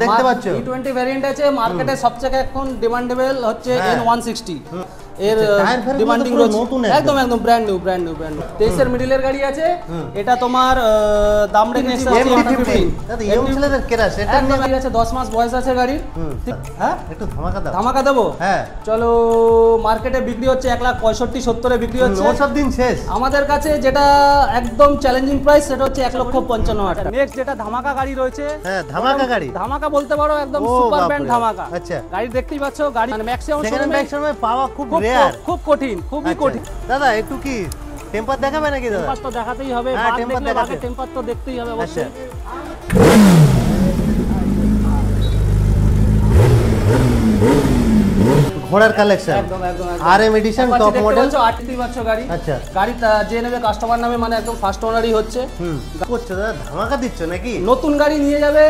দেখতে পাচ্ছ E20 variant আছে মার্কেটে সবচেয়ে এখন ডিমান্ডেবল হচ্ছে N160 এর ডিমান্ডিং রয়েছে একদম একদম ব্র্যান্ড নিউ 23 এর মিডলের গাড়ি আছে এটা তোমার দাম রেখেছি MT15 দাদা ইয়ং ছেলেদের ক্রাশ এটা নিয়ে আছে 10 মাস বয়স আছে গাড়ির হ্যাঁ একটু ধামাকা দেবো হ্যাঁ চলো মার্কেটে বিক্রি হচ্ছে 1,65,70 এ বিক্রি হচ্ছে ওসব দিন শেষ আমাদের কাছে যেটা একদম চ্যালেঞ্জিং প্রাইস সেটা হচ্ছে 1,55,000 টাকা নেক্সট যেটা ধামাকা গাড়ি রয়েছে হ্যাঁ ধামাকা বলতে পারো একদম সুপার ব্র্যান্ড ধামাকা আচ্ছা গাড়ি দেখতেই পাচ্ছ গাড়ি মানে ম্যাক্সিমাম সময় পাওয়া খুব রেয়ার খুব কঠিন খুবই কঠিন দাদা একটু কি টেম্পার দেখাবে নাকি দাদা টেম্পার তো দেখাতেই হবে টেম্পার তো দেখতেই হবে অবশ্যই ঘোড়ার কালেকশন একদম RM এডিশন টপ মডেল 8টি বাচ্চা গাড়ি আচ্ছা গাড়িটা যে নেবে কাস্টমার নামে মানে একদম ফার্স্ট ওনারই হচ্ছে করছো দাদা ধামাকা দিচ্ছ নাকি নতুন গাড়ি নিয়ে যাবে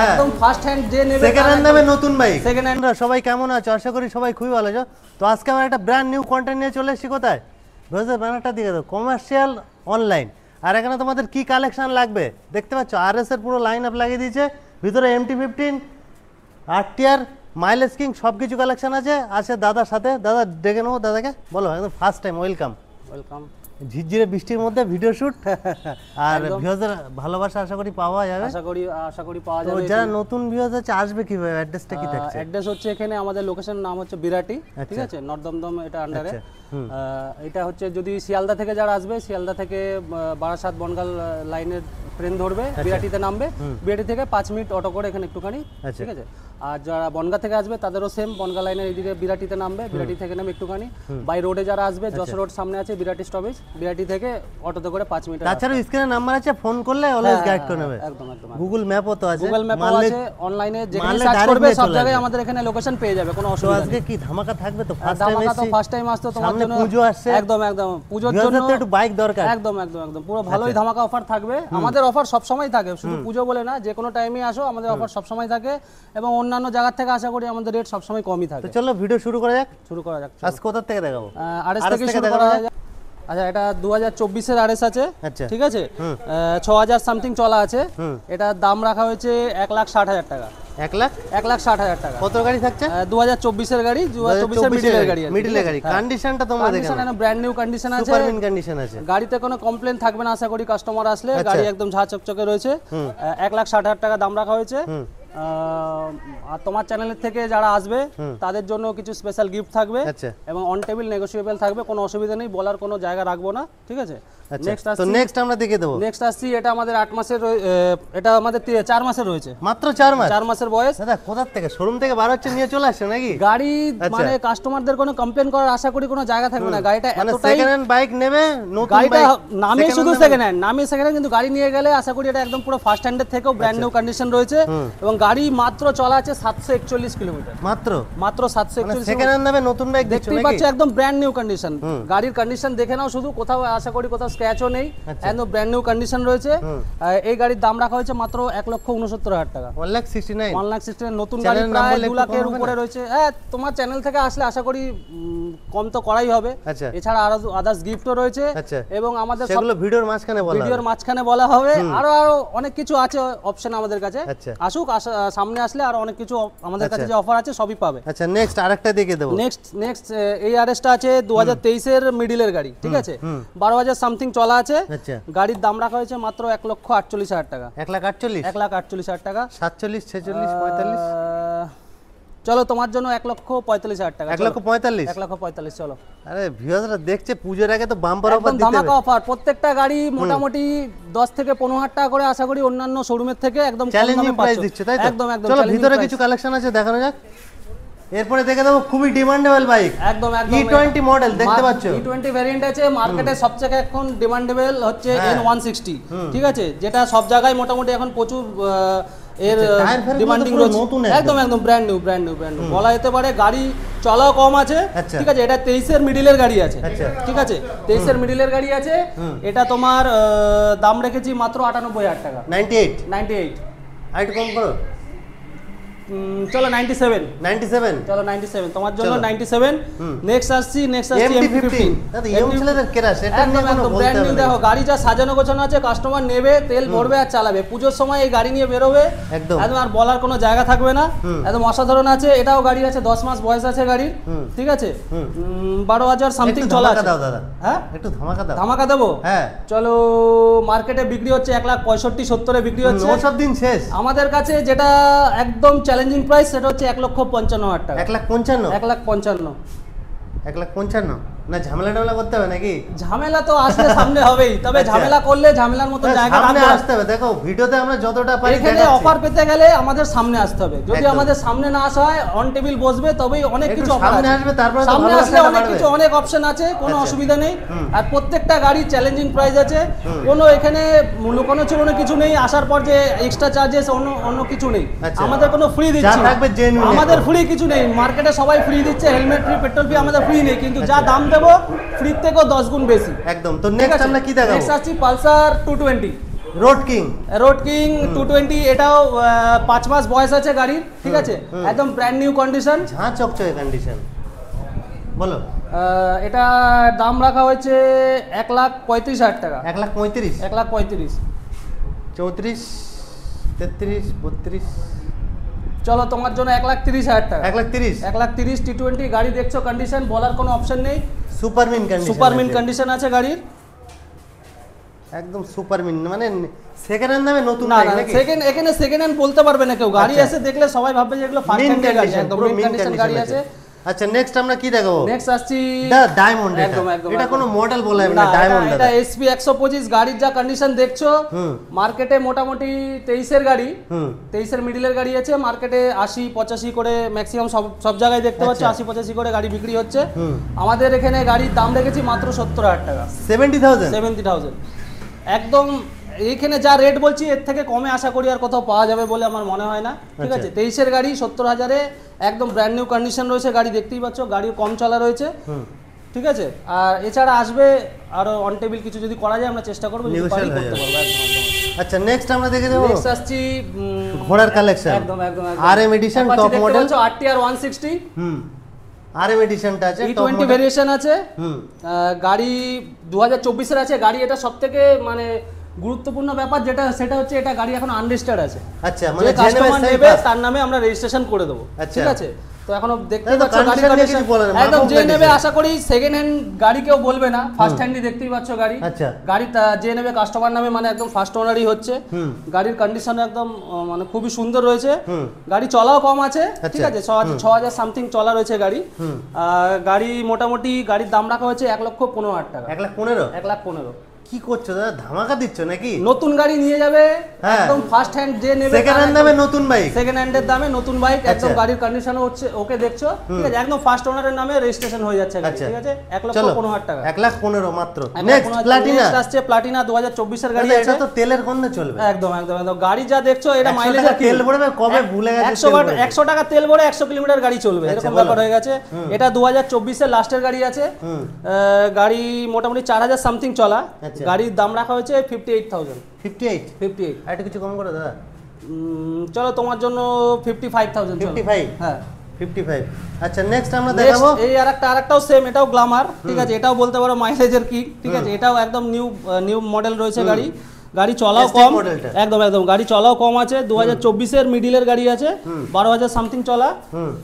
একদম ফার্স্ট হ্যান্ড যে নেবে সেকেন্ড হ্যান্ড নেবে নতুন বাইক সেকেন্ড হ্যান্ড সবাই কেমন আছো আশা করি সবাই খুবই ভালো আছো তো আজকে আমরা একটা ব্র্যান্ড নিউ কন্টেন্ট নিয়ে চলে এসেছি কোথায় রোজের ব্যানারটা দিকে দাও কমার্শিয়াল অনলাইন আর এখানে তোমাদের কি কালেকশন লাগবে দেখতে পাচ্ছ RS এর পুরো লাইন আপ লাগিয়ে দিয়েছে ভিতরে MT15 RTR মাইলেজ কিং সবকিছু কালেকশন আছে দাদার সাথে দাদা ডেকে নেবো দাদাকে বলো একদম ফার্স্ট টাইম ওয়েলকাম ঝিরঝিরে বৃষ্টির মধ্যে ভিডিও শুট আর ভিউয়ারদের ভালোবাসা আশা করি পাওয়া যাবে আশা করি পাওয়া যাবে যারা নতুন ভিউয়ার আছে আসবে কিভাবে অ্যাড্রেসটা কি থাকছে অ্যাড্রেস হচ্ছে এখানে আমাদের লোকেশন নাম হচ্ছে বিরাটি ঠিক আছে নর্থ দমদম এটা আন্ডারে এটা হচ্ছে যদি শিয়ালদা থেকে যারা আসবে শিয়ালদা থেকে বারাসাত বনগাল লাইনের ট্রেন ধরবে বিরাটিতে নামবে বিরাটি থেকে 5 মিনিট অটো করে এখানে একটুখানি ঠিক আছে আর যারা বনগা থেকে আসবে তাদেরও সেম বনগা লাইনের এইদিকে বিরাটিতে নামবে বিরাটি থেকে নামে একটুখানি বাই রোডে যারা আসবে যশোর রোড সামনে আছে বিরাটি স্টপেজ বিরাটি থেকে অটোতে করে 5 মিনিট তাছাড়া স্ক্রিনে নাম্বার আছে ফোন করলে অলওয়েজ গাইড করে নেবে একদম গুগল ম্যাপও তো আছে গুগল ম্যাপও আছে অনলাইনে যেখানে সার্চ করবে সব জায়গায় আমাদের এখানে লোকেশন পেয়ে যাবে কোনো অসুবিধা নেই আজকে কি ধামাকা থাকবে তো ফার্স্ট টাইম আসতো তোমার জন্য পূজো আসছে একদম পূজোর জন্য একটু বাইক দরকার একদম পুরো ভালোই ধামাকা অফার থাকবে আমাদের অফার সব সময় থাকে শুধু পূজো বলে না যে কোনো টাইমে আসো আমাদের অফার সব সময় থাকে এবং অন্যান্য জায়গা থেকে আশা করি আমাদের রেট সব সময় কমই থাকে তো চলো ভিডিও শুরু করা যাক আজ কোথা থেকে দেখাবো আরএস থেকে শুরু করা যাক আচ্ছা এটা 2024 এর আরএস আছে ঠিক আছে 6000 সামথিং চলা আছে এটা দাম রাখা হয়েছে 1,60,000 টাকা 1,60,000 টাকা কত গাড়ি থাকছে 2024 এর গাড়ি 2024 এর মিডলের গাড়ি কন্ডিশনটা তোমরা দেখো কন্ডিশন ব্র্যান্ড নিউ কন্ডিশন আছে সুপার মিন কন্ডিশন আছে গাড়িতে কোনো কমপ্লেইন থাকবে না আশা করি কাস্টমার আসলে গাড়ি একদম ঝা চকচকে রয়েছে 1,60,000 টাকা দাম রাখা হয়েছে আর তোমার চ্যানেলের থেকে যারা আসবে তাদের জন্য কিছু স্পেশাল গিফট থাকবে এবং অন টেবিল নেগোশিয়েবল থাকবে কোনো অসুবিধা নেই বলার কোনো জায়গা রাখবো না ঠিক আছে নেক্সট আমরা দেখে দেব নেক্সট আসছি এটা আমাদের 8 মাসের এটা আমাদের 4 মাসের রয়েছে মাত্র 4 মাসের বয়স দাদা কোথা থেকে শোরুম থেকে বার হচ্ছে নিয়ে চলে আসছে নাকি গাড়ি মানে কাস্টমারদের কোনো কমপ্লেইন করার আশা করি কোনো জায়গা থাকবে না গাড়িটা এতটাই সেকেন্ড হ্যান্ড বাইক নেবে নতুন গাড়িটা নামে শুধু সেকেন্ড হ্যান্ড কিন্তু গাড়ি নিয়ে গেলে আশা করি এটা একদম পুরো ফার্স্ট হ্যান্ডের থেকেও ব্র্যান্ড নিউ কন্ডিশন রয়েছে এবং গাড়ি মাত্র চলা আছে 741 কিলোমিটার মাত্র 741 সেকেন্ড হ্যান্ড নেবে নতুন বাইক দেখতেই পাচ্ছ একদম ব্র্যান্ড নিউ কন্ডিশন গাড়ির কন্ডিশন দেখে নাও শুধু কোথাও আশা করি কোথাও স্ক্র্যাচও নেই একদম ব্র্যান্ড নিউ কন্ডিশন রয়েছে এই গাড়ির দাম রাখা হয়েছে মাত্র 1,69,000 টাকা 1,69,000 নতুন গাড়ি প্রায় 2 লাখের উপরে রয়েছে হ্যাঁ তোমার চ্যানেল থেকে আসলে আশা করি কম তো করাই হবে এছাড়া আরো আদার্স গিফটও রয়েছে এবং আমাদের সেগুলো ভিডিওর মাঝখানে বলা হবে আরো অনেক কিছু আছে অপশন আমাদের কাছে আসুক সামনে আসলে আর অনেক কিছু আমাদের কাছে যে অফার আছে সবই পাবে আচ্ছা নেক্সট আরেকটা দেখে দেব নেক্সট এই আরএসটা আছে 2023 এর মিডলের গাড়ি ঠিক আছে 12,000 সামথিং চলা আছে গাড়ির দাম রাখা হয়েছে মাত্র 1,48,000 টাকা 1,48,000 টাকা 47 46 45 চলো তোমার জন্য 1,45,000 টাকা 1,45,000 চলো আরে ভিউয়াররা দেখছে পূজোর আগে তো বাম্পার অফার দিতে হবে ধামাকা অফার প্রত্যেকটা গাড়ি মোটামুটি 10 থেকে 15,000 টাকা করে আশা করি অন্যান্য শোরুমের থেকে একদম চ্যালেঞ্জিং প্রাইস দিচ্ছে তাই তো একদম চলো ভিতরে কিছু কালেকশন আছে দেখানো যাক এরপরে দেখে দেবো খুবই ডিমান্ডেবল বাইক একদম E20 মডেল দেখতে পাচ্ছ E20 ভ্যারিয়েন্ট আছে মার্কেটে সবচেয়ে এখন ডিমান্ডেবল হচ্ছে N160 ঠিক আছে যেটা সব জায়গায় মোটামুটি এখন প্রচুর এর ডিমান্ডিং রয়েছে একদম ব্র্যান্ড নিউ বলা যেতে পারে গাড়ি চলাও কম আছে ঠিক আছে এটা 23 এর মিডলের গাড়ি আছে ঠিক আছে 23 এর মিডলের গাড়ি আছে এটা তোমার দাম রেখেছি মাত্র 98,000 টাকা 98 হাইট কম করো চলো 97 97 চলো 97 তোমার জন্য 97। নেক্সট আসছি MT-15 দাদা ইয়ং ছেলেদের ক্রাশ, এটা নিয়ে কোনো বলতে ব্র্যান্ড হবে নিউ। না। দেখো গাড়ি যা সাজানো গোছানো আছে, কাস্টমার নেবে, তেল ভরবে আর চালাবে, পুজোর সময় এই গাড়ি নিয়ে বেরোবে, একদম একদম আর বলার কোনো জায়গা থাকবে না, একদম অসাধারণ আছে। এটাও গাড়ি আছে 10 মাস বয়স আছে গাড়ির, ঠিক আছে, 12,000 সামথিং একটু চলা ধামাকা আছে। দাও দাদা, হ্যাঁ একটু ধামাকা দাও। ধামাকা দেবো? হ্যাঁ চলো, মার্কেটে বিক্রি হচ্ছে 1,65,70-এ বিক্রি হচ্ছে। ওসব দিন শেষ। আমাদের কাছে যেটা একদম চ্যালেঞ্জিং প্রাইস সেটা হচ্ছে 1,55,000 টাকা। 1,55,000 1,55,000 1,55,000 না ঝামেলা টামেলা করতে হবে নাকি? ঝামেলা তো আসলে সামনে হবেই, তবে আচ্ছা। ঝামেলা করলে ঝামেলার মতো জায়গা সামনে রাখবো। আসতে হবে। দেখো ভিডিওতে আমরা যতটা পারি এখানে দেখাচ্ছি। অফার পেতে গেলে আমাদের সামনে আসতে হবে। যদি একদম। আমাদের সামনে না আসা হয়, অন টেবিল বসবে, তবেই অনেক একটু কিছু অফার সামনে আছে। আসবে, তারপরে তো সামনে ভালোবাসাটা আসলে অনেক বাড়বে। কিছু, অনেক অপশন আছে, কোনো আচ্ছা। অসুবিধা নেই। আর প্রত্যেকটা গাড়ি চ্যালেঞ্জিং প্রাইস আছে, কোনো এখানে লুকানো চুরোনো কিছু নেই। আসার পর যে এক্সট্রা চার্জেস অন্য কিছু নেই। আচ্ছা। আমাদের কোনো ফ্রি যা দিচ্ছি না। থাকবে genuine আমাদের একদম। ফ্রি কিছু নেই। মার্কেটে সবাই ফ্রি দিচ্ছে, হেলমেট ফ্রি, পেট্রোল ফ্রি, আমাদের ফ্রি নেই, কিন্তু যা দাম দেবো ফ্রি থেকেও 10 গুণ বেশি। একদম। তো নেক্সট আমরা কি দেখাবো? নেক্সট আসছি Pulsar 220 road king. Road king 220। এটাও 5 মাস বয়স আছে গাড়ির, ঠিক আছে, একদম ব্র্যান্ড নিউ কন্ডিশন, ঝাঁ চকচকে কন্ডিশন। বলো। এটা দাম রাখা হয়েছে 1,35,000 টাকা। 1,35,000 1,35,000 34 33 32 চলো তোমার জন্য 1,30,000 টাকা। 1,30,000 1,30,000 T20 গাড়ি দেখছো, কন্ডিশন বলার কোনো অপশন নেই, সুপারমিন কন্ডিশন। সুপারমিন কন্ডিশন আছে গাড়ির, একদম সুপারমিন, মানে সেকেন্ড হ্যান্ড দামে নতুন না বাইক না নাকি? এখানে সেকেন্ড হ্যান্ড বলতে পারবে না কেউ। গাড়ি আচ্ছা। এসে দেখলে সবাই ভাববে যে এগুলো ফার্স্ট মিন হ্যান্ড গাড়ি, কন্ডিশন, একদম পুরো মিন মিন কন্ডিশন গাড়ি আছে। আচ্ছা নেক্সট আমরা কি দেখাবো? নেক্সট আসছি ডায়মন্ড। একদম একদম এটা কোনো মডেল বলা যাবে না, না, ডায়মন্ড। এটা SP 125 গাড়ির যা কন্ডিশন দেখছো, মার্কেটে মোটামুটি 23-এর গাড়ি, 23-এর মিডিলের গাড়ি আছে, মার্কেটে 80-85 করে ম্যাক্সিমাম সব জায়গায় দেখতে পাচ্ছ, 80-85 করে গাড়ি বিক্রি হচ্ছে। আমাদের এখানে গাড়ির দাম রেখেছি মাত্র 70,000 টাকা। 70,000 একদম এইখানে যা রেট বলছি এর থেকে কমে আশা করি আর কোথাও পাওয়া যাবে বলে আমার মনে হয় না, ঠিক আছে। 23-এর গাড়ি 70,000-এ একদম ব্র্যান্ড নিউ কন্ডিশন রয়েছে গাড়ি, দেখতেই পাচ্ছ, গাড়ি কম চলা রয়েছে, ঠিক আছে। আর এছাড়া আসবে আরো অন টেবিল কিছু যদি করা যায় আমরা চেষ্টা করবো, যদি পারি করতে পারবো, একদম। আচ্ছা নেক্সট আমরা দেখে দেবো নেক্সট আসছি ঘোড়ার কালেকশন। একদম RM edition top model, RTR 160 RM এডিশনটা আছে, টপ E20 মডেল ভেরিয়েশন আছে। গাড়ি 2024-এর আছে গাড়ি। এটা সবথেকে মানে গুরুত্বপূর্ণ ব্যাপার যেটা, সেটা হচ্ছে এটা গাড়ি এখন আনরেজিস্টার্ড আছে। আচ্ছা যে মানে কাস্টমার নেবে তার নামে আমরা রেজিস্ট্রেশন করে দেবো, আচ্ছা। ঠিক আছে। তো এখনো দেখতে তাহলে তো পাচ্ছ গাড়ি condition নিয়ে কন্ডিশন কিছু বলার নেই, একদম, মার্কআপ যে condition। নেবে আশা করি সেকেন্ড হ্যান্ড গাড়ি কেউ বলবে না, ফার্স্ট হ্যান্ডই দেখতেই পাচ্ছ গাড়ি। আচ্ছা। গাড়ি যে নেবে কাস্টমার নামে মানে একদম ফার্স্ট ওনারই হচ্ছে। গাড়ির কন্ডিশন একদম মানে খুবই সুন্দর রয়েছে। গাড়ি চলাও কম আছে, ঠিক আছে, 6,000 সামথিং চলা রয়েছে গাড়ি। আর গাড়ি মোটামুটি গাড়ির দাম রাখা হয়েছে 1,15,000 টাকা। 1,15,000 1,15,000 কি করছো দাদা, ধামাকা দিচ্ছ নাকি? নতুন গাড়ি নিয়ে যাবে, হ্যাঁ। একদম ফার্স্ট হ্যান্ড যে নেবে সেকেন্ড হ্যান্ড দামে নতুন বাইক, সেকেন্ড হ্যান্ডের দামে নতুন বাইক, একদম আচ্ছা। গাড়ির কন্ডিশনও হচ্ছে ওকে দেখছো, ঠিক আছে, একদম ফার্স্ট ওনারের নামে রেজিস্ট্রেশন হয়ে যাচ্ছে গাড়ি, আচ্ছা। ঠিক আছে। চলো 1,15,000 টাকা। 1,15,000 মাত্র। Next Platina. নেক্সট আসছে প্লাটিনা 2024-এর গাড়ি এটা আছে। তো তেলের গন্ধে চলবে। একদম একদম একদম গাড়ি যা দেখছো এটা 100 মাইলেজ টাকা তেল ভরবে, কবে ভুলে গেছে 100 টাকা তেল ভরে 100 কিলোমিটার গাড়ি চলবে, এরকম বলো। ব্যাপার হয়ে গেছে। এটা 2024-এর লাস্টের গাড়ি আছে। গাড়ি মোটামুটি 4,000 সামথিং চলা। আচ্ছা। গাড়ির দাম রাখা হয়েছে 58,000। 58 আর একটু কিছু কম করো দাদা। চলো তোমার জন্য 55,000 চলো। 55 হ্যাঁ 55। আচ্ছা নেক্সট আমরা দেখাবো এই আরেকটাও সেম, এটাও গ্ল্যামার, ঠিক আছে, এটাও বলতে পারো মাইলেজের কি, ঠিক আছে। এটাও একদম নিউ মডেল রয়েছে গাড়ি। গাড়ি চলাও ST কম, মডেলটা। একদম একদম গাড়ি চলাও কম আছে। 2024-এর মিডিলের গাড়ি আছে, 12,000 সামথিং চলা।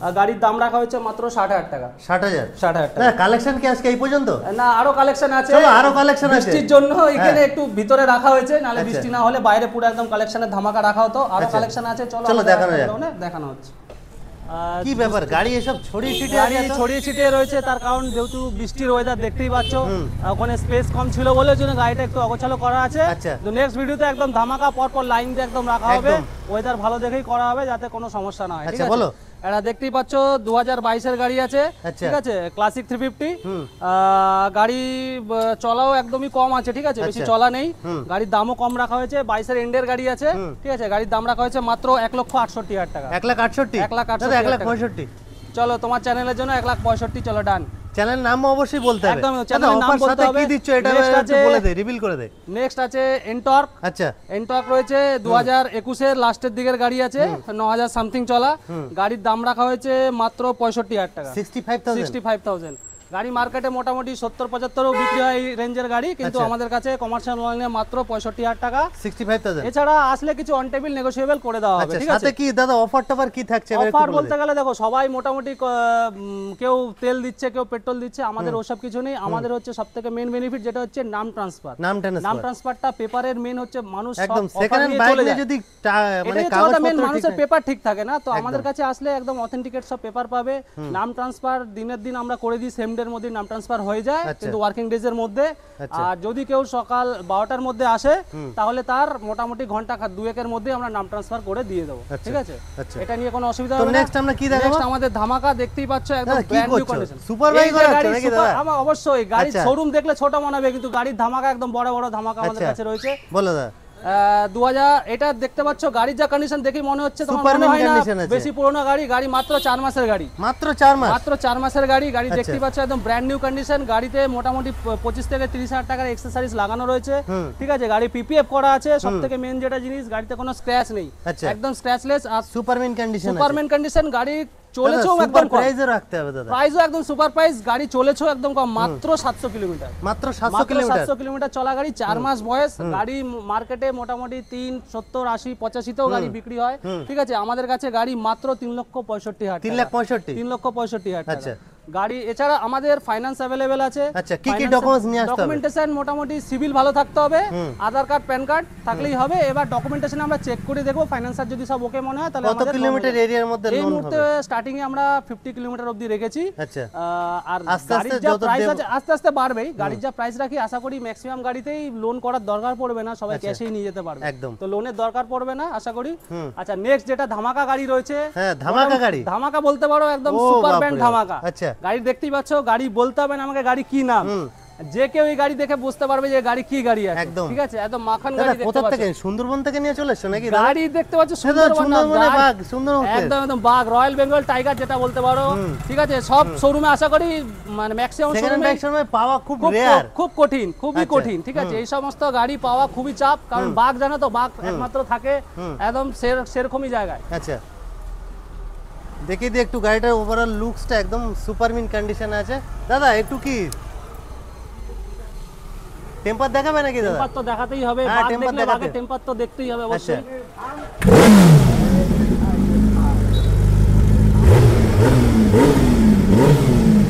আর গাড়ির দাম রাখা হয়েছে মাত্র 60,000 টাকা। 60,000 60,000 টাকা। না কালেকশন কি আজকে এই পর্যন্ত? না আরো কালেকশন আছে, চলো আরো কালেকশন আছে। বৃষ্টির জন্য এখানে একটু ভিতরে রাখা হয়েছে, নালে আচ্ছা। বৃষ্টি না হলে বাইরে পুরো একদম কালেকশনের ধামাকা রাখা হতো। আরো আচ্ছা। কালেকশন আছে, চলো চলো আমাদের দেখানো যাক। দেখানো হচ্ছে। কি ব্যাপার, গাড়ি এসব ছড়িয়ে ছিটিয়ে গাড়ি আছে এত? ছড়িয়ে ছিটিয়ে রয়েছে, তার কারণ যেহেতু বৃষ্টির ওয়েদার দেখতেই পাচ্ছ, ওখানে স্পেস কম ছিল বলে ওই জন্য গাড়িটা একটু অগোছালো করা আছে। আচ্ছা। তো নেক্সট ভিডিওতে একদম ধামাকা পরপর লাইন দিয়ে একদম রাখা হবে, একদম। ওয়েদার ভালো দেখেই করা হবে যাতে কোনো সমস্যা না হয়, ঠিক আচ্ছা, আছে। বলো। এটা দেখতেই পাচ্ছ 2022-এর গাড়ি আছে, আচ্ছা। ঠিক আছে, ক্লাসিক 350। গাড়ি চলাও একদমই কম আছে, ঠিক আছে, বেশি আচ্ছা। চলা নেই। গাড়ির দামও কম রাখা হয়েছে, 22-এর এন্ডের গাড়ি আছে, ঠিক আছে। গাড়ির দাম রাখা হয়েছে মাত্র 1,68,000 টাকা। 1,68,000 1,68,000 দাদা 1,65,000 চলো তোমার চ্যানেলের জন্য 1,65,000 চলো ডান। চ্যানেল নাম অবশ্যই বলতে হবে। একদম চ্যানেলের নাম বলতে হবে। কি দিচ্ছ এটা একটু বলে দে, রিভিল করে দে। নেক্সট আছে এনটর্ক। আচ্ছা, এনটর্ক রয়েছে 2021 এর লাস্টের দিকের গাড়ি আছে, 9000 সামথিং চলা। গাড়ির দাম রাখা হয়েছে মাত্র 65,000 টাকা। 65,000 গাড়ি মার্কেটে মোটামুটি 70-75 বিক্রি হয় এই রেঞ্জের গাড়ি, কিন্তু আমাদের কাছে কমার্শিয়াল অনলাইনে মাত্র 65,000 টাকা। 65,000। এছাড়া আসলে কিছু অন টেবিল নেগোশিয়েবল করে দেওয়া হবে, ঠিক আছে? সাথে কি দাদা অফার টফার কি থাকছে? অফার বলতে গেলে দেখো সবাই মোটামুটি কেউ তেল দিচ্ছে, কেউ পেট্রোল দিচ্ছে, আমাদের ওসব কিছু নেই। আমাদের হচ্ছে সবথেকে মেইন বেনিফিট যেটা হচ্ছে নাম ট্রান্সফার। নাম ট্রান্সফারটা পেপারের মেইন হচ্ছে মানুষ একদম সেকেন্ড হ্যান্ড বাইক নিয়ে যদি মানে কাগজপত্র মানুষের পেপার ঠিক থাকে না, তো আমাদের কাছে আসলে একদম অথেন্টিকেট সব পেপার পাবে। নাম ট্রান্সফার দিনের দিন আমরা করে দিই, সেম ডের মধ্যে নাম ট্রান্সফার হয়ে যায়, কিন্তু ওয়ার্কিং ডেজ এর মধ্যে। আর যদি কেউ সকাল 12টার মধ্যে আসে তাহলে তার মোটামুটি ঘন্টা 2-1 মধ্যে আমরা নাম ট্রান্সফার করে দিয়ে দেবো, ঠিক আছে? এটা নিয়ে কোনো অসুবিধা হবে না। নেক্সট আমরা কি দেখাবো? নেক্সট আমাদের ধামাকা দেখতেই পাচ্ছ, একদম brand new condition. Super bike আছে নাকি দাদা? আমরা অবশ্যই গাড়ির শোরুম দেখলে ছোট মনে হবে, কিন্তু গাড়ির ধামাকা একদম বড় বড় ধামাকা আমাদের কাছে রয়েছে। বলো দাদা। 2000 এটা দেখতে পাচ্ছ, গাড়ির যা কন্ডিশন দেখে মনে হচ্ছে তোমার মনে হয় না বেশি পুরনো গাড়ি। গাড়ি মাত্র 4 মাসের গাড়ি, মাত্র 4 মাস, মাত্র 4 মাসের গাড়ি। গাড়ি দেখতে পাচ্ছ একদম ব্র্যান্ড নিউ কন্ডিশন। গাড়িতে মোটামুটি 25 থেকে 30,000 টাকার অ্যাকসেসরিজ লাগানো রয়েছে, ঠিক আছে? গাড়ি পিপিএফ করা আছে। সবথেকে মেইন যেটা জিনিস, গাড়িতে কোনো স্ক্র্যাচ নেই, একদম স্ক্র্যাচলেস। আর সুপারম্যান কন্ডিশন, সুপারম্যান কন্ডিশন। গাড়ি চলেছেও একদম কম, প্রাইসও রাখতে হবে দাদা। প্রাইসও একদম সুপার প্রাইস। গাড়ি চলেছেও একদম কম, মাত্র 700 কিলোমিটার, মাত্র 700 কিলোমিটার চলা গাড়ি, 4 মাস বয়স। গাড়ি মার্কেটে মোটামুটি 370, 80, 85 তেও গাড়ি বিক্রি হয়, ঠিক আছে? আমাদের কাছে গাড়ি মাত্র 3,65,000 টাকা। 3,65,000 টাকা গাড়ি। এছাড়া আমাদের ফাইন্যান্স अवेलेबल আছে। আচ্ছা, কি কি ডকুমেন্টস নিয়ে আসতে হবে? ডকুমেন্টেশন মোটামুটি সিভিল ভালো থাকতে হবে, আধার কার্ড, প্যান কার্ড থাকলেই হবে। এবার ডকুমেন্টেশন আমরা চেক করে দেখব, ফাইন্যান্সার যদি সব ওকে মনে হয় তাহলে কত কিলোমিটার এরিয়ার মধ্যে লোন হবে? এই মুহূর্তে স্টার্টিং এ আমরা 50 কিলোমিটার অবধি রেখেছি। আচ্ছা, আর গাড়ির যা প্রাইস আছে আস্তে আস্তে বাড়বেই। গাড়ির যা প্রাইস রাখি আশা করি ম্যাক্সিমাম গাড়িতেই লোন করার দরকার পড়বে না, সবাই ক্যাশেই নিয়ে যেতে পারবে, একদম। তো লোনের দরকার পড়বে না আশা করি। আচ্ছা, নেক্সট যেটা ধামাকা গাড়ি রয়েছে। হ্যাঁ, ধামাকা গাড়ি, ধামাকা বলতে পারো, একদম সুপার ব্র্যান্ড ধামাকা। আচ্ছা, গাড়ি দেখতেই পাচ্ছ, গাড়ি বলতে হবে না আমাকে গাড়ি কি নাম, যে কেউ এই গাড়ি দেখে বুঝতে পারবে যে গাড়ি কি গাড়ি আছে, ঠিক আছে? একদম মাখন গাড়ি দেখতে পাচ্ছ। কোথা থেকে? সুন্দরবন থেকে নিয়ে চলে এসেছো নাকি? গাড়ি দেখতে পাচ্ছ সুন্দরবনে বাঘ, সুন্দরবন একদম একদম বাঘ, রয়্যাল বেঙ্গল টাইগার যেটা বলতে পারো, ঠিক আছে? সব শোরুমে আশা করি মানে ম্যাক্সিমাম শোরুমে পাওয়া খুব রেয়ার, খুব কঠিন, খুবই কঠিন, ঠিক আছে? এই সমস্ত গাড়ি পাওয়া খুবই চাপ, কারণ বাঘ জানো তো, বাঘ একমাত্র থাকে একদম সেরকমই জায়গায়। আচ্ছা, দেখি দিয়ে একটু গাড়িটার ওভারঅল লুকসটা একদম সুপারমিন কন্ডিশনে আছে। দাদা একটু কি টেম্পার দেখাবে নাকি দাদা? টেম্পার তো দেখাতেই হবে, বাঘ দেখলে বাঘের টেম্পার তো দেখতেই হবে অবশ্যই।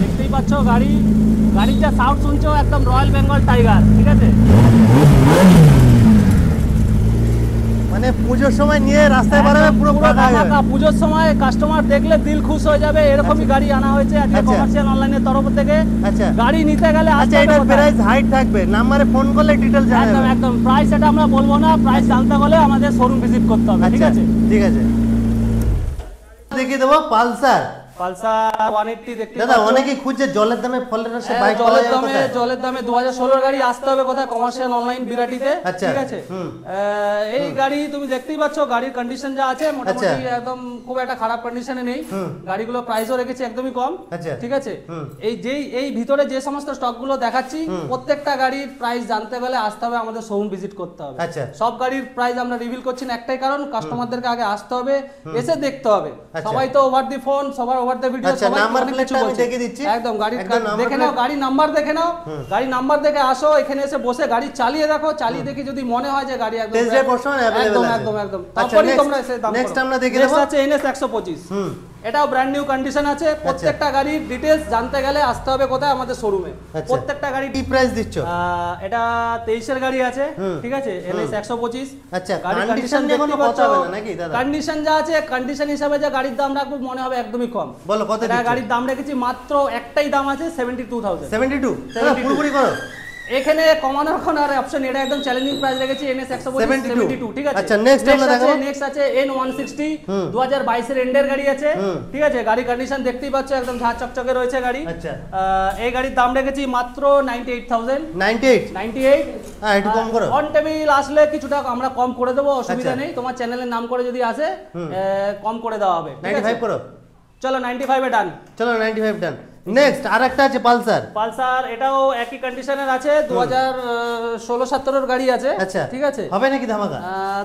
দেখতেই পাচ্ছ গাড়ির যা সাউন্ড শুনছো একদম রয়্যাল বেঙ্গল টাইগার, ঠিক আছে? মানে পুজোর সময় নিয়ে রাস্তায় বেরোবে পুরো ধামাকা। পুজোর সময় কাস্টমার দেখলে দিল খুশ হয়ে যাবে, এরকমই গাড়ি আনা হয়েছে আজকে কমার্শিয়াল অনলাইনের তরফ থেকে। আচ্ছা, গাড়ি নিতে গেলে আচ্ছা, এটার প্রাইস হাইট থাকবে, নম্বরে ফোন করলে ডিটেইলস জানা যাবে। একদম একদম প্রাইস এটা আমরা বলবো না, প্রাইস জানতে হলে আমাদের শোরুম ভিজিট করতে হবে, ঠিক আছে? ঠিক আছে, দেখিয়ে দেবো পালসার। পালসার 180 দেখতে দাদা অনেকেই খুঁজছে জলের দামে ফলের রসে বাইক পাওয়া যায় কোথায়? জলের দামে 2016 গাড়ি আসতে হবে কোথায়? কমার্শিয়াল অনলাইন বিরাটিতে, ঠিক আছে? এই গাড়ি তুমি দেখতেই পাচ্ছ, গাড়ির কন্ডিশন যা আছে মোটামুটি একদম খুব একটা খারাপ কন্ডিশনে নেই। গাড়িগুলো প্রাইসও রেখেছি একদমই কম, ঠিক আছে? এই ভিতরে যে সমস্ত স্টক গুলো দেখাচ্ছি প্রত্যেকটা গাড়ির প্রাইস জানতে গেলে আসতে হবে আমাদের শোরুম ভিজিট করতে হবে। সব গাড়ির প্রাইস আমরা রিভিল করছি না, একটাই কারণ কাস্টমারদেরকে আগে আসতে হবে, এসে দেখতে হবে। সবাই তো ওভার দি ফোন, সবার ওভার দ্য ভিডিও, সবাই নাম্বার প্লেটটা আমি দেখিয়ে দিচ্ছি। একদম গাড়ি দেখে নাও, গাড়ি নাম্বার দেখে নাও, গাড়ি নাম্বার দেখে আসো, এখানে এসে বসে গাড়ি চালিয়ে দেখো, চালিয়ে দেখি যদি মনে হয় যে গাড়ি একদম টেস্ট ড্রাইভ অপশন अवेलेबल আছে। একদম একদম তারপরে তোমরা এসে দাম। নেক্সট আমরা দেখে নেব, নেক্সট আছে NS 125। এটাও ব্র্যান্ড নিউ কন্ডিশন আছে। প্রত্যেকটা গাড়ির ডিটেইলস জানতে গেলে আসতে হবে কোথায়? আমাদের শোরুমে। প্রত্যেকটা গাড়ি কি প্রাইস দিচ্ছ? এটা 23 এর গাড়ি আছে, ঠিক আছে? NS 125। আচ্ছা, কন্ডিশন নিয়ে কোনো কথা হবে না নাকি দাদা? কন্ডিশন যা আছে, কন্ডিশন হিসাবে যা গাড়ির দাম রাখবো মনে হবে একদমই কম। বলো কত দিচ্ছ? গাড়ির দাম রেখেছি মাত্র একটাই দাম আছে 72,000। 72 পুরোপুরি করো। এখানে কমানোর কোনো আর অপশন, এটা একদম চ্যালেঞ্জিং প্রাইস রেখেছি NS 125 72, ঠিক আছে? আচ্ছা, নেক্সট আমরা দেখাবো। নেক্সট আছে N160 2022 এর এন্ডের গাড়ি আছে, ঠিক আছে? গাড়ি কন্ডিশন দেখতেই পাচ্ছ একদম ঝাঁ চকচকে রয়েছে গাড়ি। আচ্ছা, এই গাড়ির দাম রেখেছি মাত্র 98,000। 98 হ্যাঁ, একটু কম করো। অন টেবিল আসলে কিছুটা আমরা কম করে দেবো, অসুবিধা নেই। তোমার চ্যানেলের নাম করে যদি আসে কম করে দেওয়া হবে, 95 করো। চলো 95 এ ডান। চলো 95 ডান। নেক্সট আরেকটা আছে পালসার। পালসার এটাও একই কন্ডিশনের আছে, 2016-17 গাড়ি আছে। আচ্ছা, ঠিক আছে, হবে নাকি ধামাকা?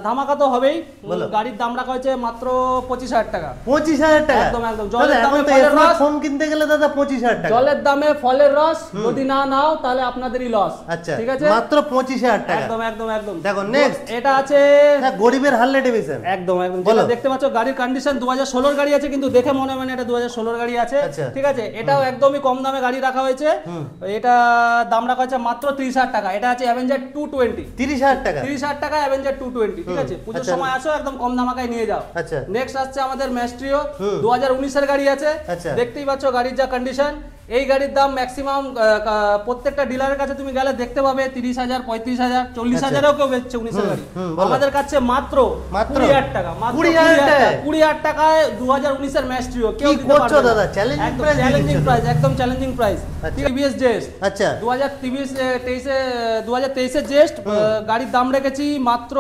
ধামাকা তো হবেই। বলো। গাড়ির দাম রাখা হয়েছে মাত্র 25,000 টাকা। 25,000 টাকা? একদম একদম। দাদা, জলের দামে এখন তো ফলের এসব রস, ফোন কিনতে গেলে দাদা 25,000 টাকা। জলের দামে ফলের রস, যদি না নাও তাহলে আপনাদেরই লস। আচ্ছা, ঠিক আছে, মাত্র 25,000 টাকা। একদম একদম একদম। দেখো নেক্সট এটা আছে হ্যাঁ, গরিবের হার্লে ডেভিডসন। একদম একদম, বলো। যেটা দেখতে পাচ্ছ গাড়ির কন্ডিশন 2016 গাড়ি আছে, কিন্তু দেখে মনে হয় না এটা 2016 গাড়ি আছে। আচ্ছা। ঠিক আছে, এটাও একদমই কম দামে গাড়ি রাখা হয়েছে। এটা দাম রাখা হয়েছে মাত্র 30,000 টাকা। এটা আছে অ্যাভেঞ্জার 220। 30,000 টাকা? 30,000 টাকা অ্যাভেঞ্জার 220। ঠিক আছে, পুজোর আচ্ছা। সময় আসো একদম কম দামাকায় নিয়ে যাও। আচ্ছা। নেক্সট আসছে আমাদের ম্যাস্ট্রিও, 2019 এর গাড়ি আছে। আচ্ছা। দেখতেই পাচ্ছ গাড়ির যা কন্ডিশন। এই গাড়ির দাম ম্যাক্সিমাম প্রত্যেকটা ডিলারের কাছে তুমি গেলে দেখতে পাবে 30,000, 35,000, 40,000-এও কেউ বেচছে 19 এর গাড়ি। বলো। আমাদের কাছে মাত্র মাত্র 20,000 টাকা। মাত্র 20,000 টাকায়? 20,000 টাকায় 2019 এর ম্যাস্ট্রিও কেউ কি দিতে করছো পারবে না। দাদা? চ্যালেঞ্জিং একদম প্রাইস চ্যালেঞ্জিং প্রাইস, একদম চ্যালেঞ্জিং প্রাইস। আচ্ছা। টিভিএস জেস্ট, আচ্ছা। 2023 এর জেস্ট গাড়ির দাম রেখেছি মাত্র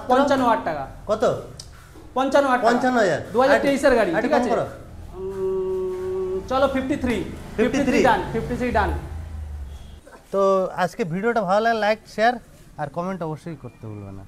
55,000 টাকা। কত? 55,000 টাকা। 55,000? 2023 এর গাড়ি। আরেকটু ঠিক কম আছে, করো। চলো 53 ডান, 53 ডান। তো আজকে ভিডিওটা ভালো লাগলে লাইক শেয়ার আর কমেন্ট অবশ্যই করতে ভুলবে না।